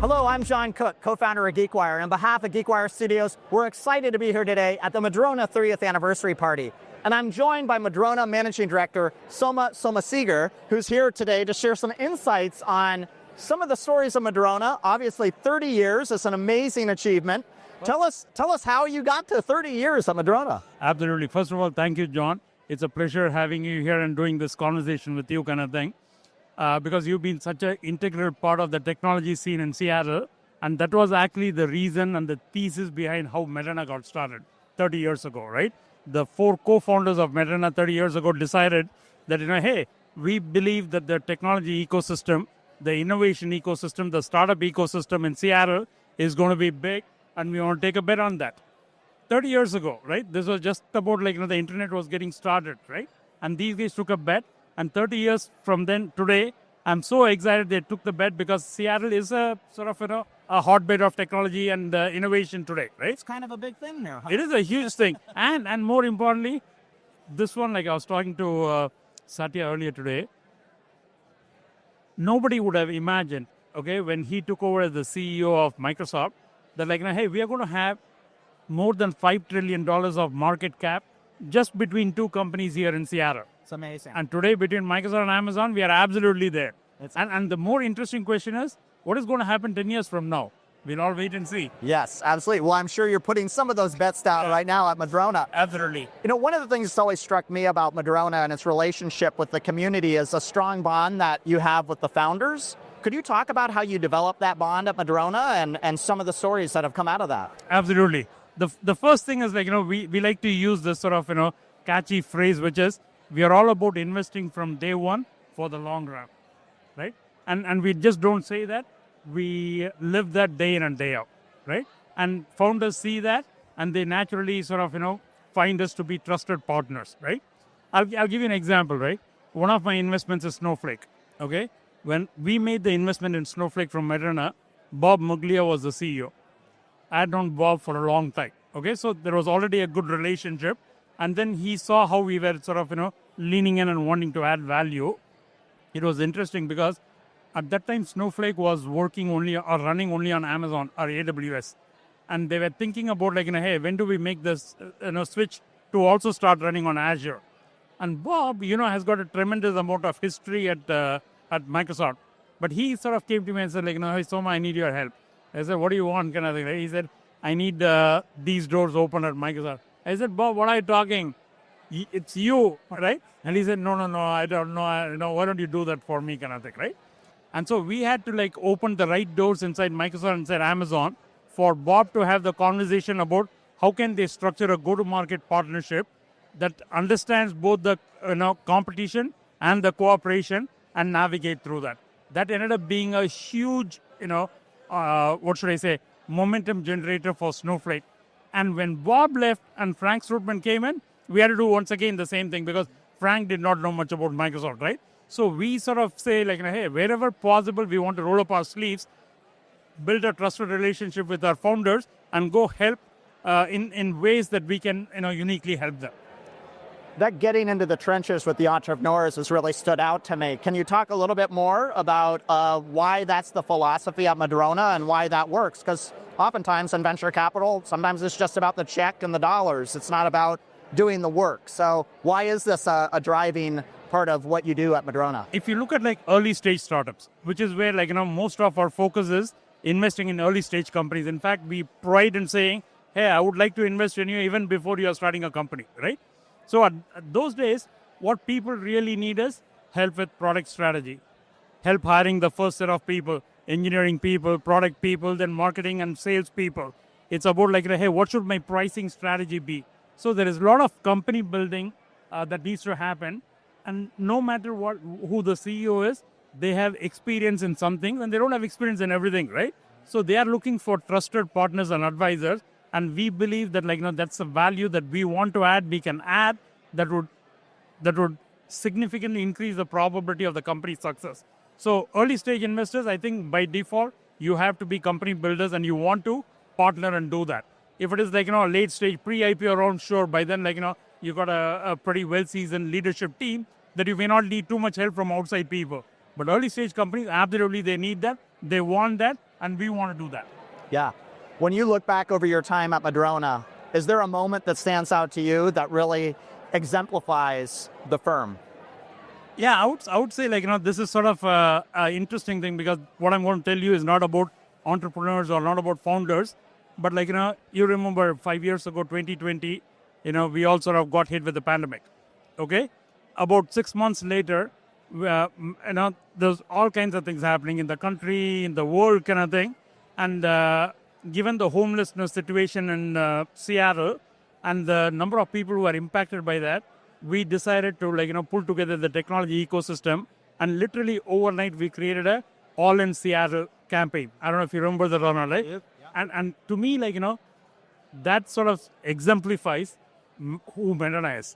Hello, I'm John Cook, co-founder of GeekWire. On behalf of GeekWire Studios, we're excited to be here today at the Madrona 30th anniversary party. And I'm joined by Madrona Managing Director Soma Somasegar, who's here today to share some insights on some of the stories of Madrona. Obviously, 30 years is an amazing achievement. Tell us how you got to 30 years at Madrona. Absolutely. First of all, thank you, John. It's a pleasure having you here and doing this conversation with you kind of thing. Because you've been such an integral part of the technology scene in Seattle. And that was actually the reason and the thesis behind how Madrona got started 30 years ago, right? The 4 co-founders of Madrona 30 years ago decided that, hey, we believe that the technology ecosystem, the innovation ecosystem, the startup ecosystem in Seattle is going to be big, and we want to take a bet on that. 30 years ago, right? This was just about the internet was getting started, right? And these guys took a bet. And 30 years from then, today, I'm so excited they took the bet because Seattle is a sort of, a hotbed of technology and innovation today, right? It's kind of a big thing there, huh? It is a huge thing. And more importantly, this one, like I was talking to Satya earlier today, nobody would have imagined, okay, when he took over as the CEO of Microsoft, that hey, we are going to have more than $5 trillion of market cap just between 2 companies here in Seattle. It's amazing. And today, between Microsoft and Amazon, we are absolutely there. And the more interesting question is, what is going to happen 10 years from now? We'll all wait and see. Yes, absolutely. Well, I'm sure you're putting some of those bets down right now at Madrona. Absolutely. One of the things that's always struck me about Madrona and its relationship with the community is a strong bond that you have with the founders. Could you talk about how you developed that bond at Madrona and some of the stories that have come out of that? Absolutely. The first thing is we like to use this sort of catchy phrase, which is we are all about investing from day one for the long run, right? And we just don't say that. We live that day in and day out, right? And founders see that, and they naturally sort of find us to be trusted partners, right? I'll give you an example, right? One of my investments is Snowflake, okay? When we made the investment in Snowflake from Madrona, Bob Muglia was the CEO. I had known Bob for a long time, okay? So there was already a good relationship. And then he saw how we were sort of, leaning in and wanting to add value. It was interesting because at that time, Snowflake was working only or running only on Amazon or AWS. And they were thinking about hey, when do we make this switch to also start running on Azure? And Bob, has got a tremendous amount of history at Microsoft. But he sort of came to me and said, hey, Soma, I need your help. I said, what do you want? Kind of thing. He said, I need these doors open at Microsoft. I said, Bob, what are you talking? It's you, right? And he said, no, I don't know. Why don't you do that for me, kind of thing, right? And so we had to open the right doors inside Microsoft, inside Amazon, for Bob to have the conversation about how can they structure a go-to-market partnership that understands both the competition and the cooperation and navigate through that. That ended up being a huge, momentum generator for Snowflake. And when Bob left and Frank Strootman came in, we had to do once again the same thing because Frank did not know much about Microsoft, right? So we sort of say hey, wherever possible, we want to roll up our sleeves, build a trusted relationship with our founders, and go help in ways that we can uniquely help them. That getting into the trenches with the entrepreneurs has really stood out to me. Can you talk a little bit more about why that's the philosophy at Madrona and why that works? Because oftentimes in venture capital, sometimes it's just about the check and the dollars. It's not about doing the work. So why is this a driving part of what you do at Madrona? If you look at early stage startups, which is where most of our focus is investing in early stage companies. In fact, we pride in saying, hey, I would like to invest in you even before you are starting a company, right? So at those days, what people really need is help with product strategy, help hiring the first set of people, engineering people, product people, then marketing and sales people. It's about hey, what should my pricing strategy be? So there is a lot of company building that needs to happen. And no matter who the CEO is, they have experience in something and they don't have experience in everything, right? So they are looking for trusted partners and advisors. And we believe that that's a value that we want to add, we can add that would significantly increase the probability of the company's success. So early stage investors, I think by default, you have to be company builders and you want to partner and do that. If it is a late stage pre-IPO round, sure, by then you got a pretty well-seasoned leadership team that you may not need too much help from outside people. But early stage companies, absolutely, they need that. They want that. and we want to do that. Yeah. When you look back over your time at Madrona, is there a moment that stands out to you that really exemplifies the firm? Yeah, I would say this is sort of an interesting thing, because what I'm going to tell you is not about entrepreneurs or not about founders, but you remember 5 years ago, 2020, we all sort of got hit with the pandemic. Okay, about 6 months later, there's all kinds of things happening in the country, in the world, kind of thing, and given the homelessness situation in Seattle and the number of people who are impacted by that, we decided to pull together the technology ecosystem, and literally overnight we created a all in Seattle campaign. I don't know if you remember that or not, right? Yep. And to me, that sort of exemplifies who Madrona is.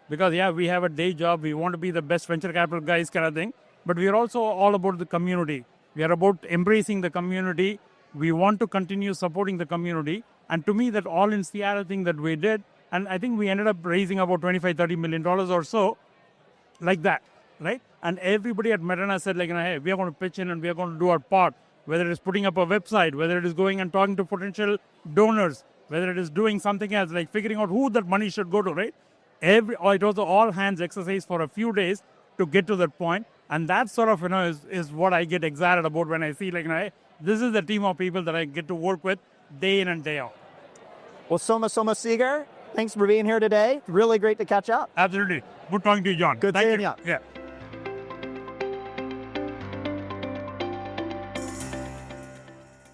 Because we have a day job, we want to be the best venture capital guys, kind of thing, but we are also all about the community. We are about embracing the community. We want to continue supporting the community. And to me, that all in Seattle thing that we did, and I think we ended up raising about $25-30 million or so, like that, right? And everybody at Madrona said, hey, we are going to pitch in and we are going to do our part, whether it is putting up a website, whether it is going and talking to potential donors, whether it is doing something else, like figuring out who that money should go to, right? It was an all-hands exercise for a few days to get to that point. And that sort of, is what I get excited about when I see, hey, this is the team of people that I get to work with day in and day out. Well, Soma Somasegar, thanks for being here today. Really great to catch up. Absolutely. Good talking to you, John. Good Thank seeing you. you. Yeah.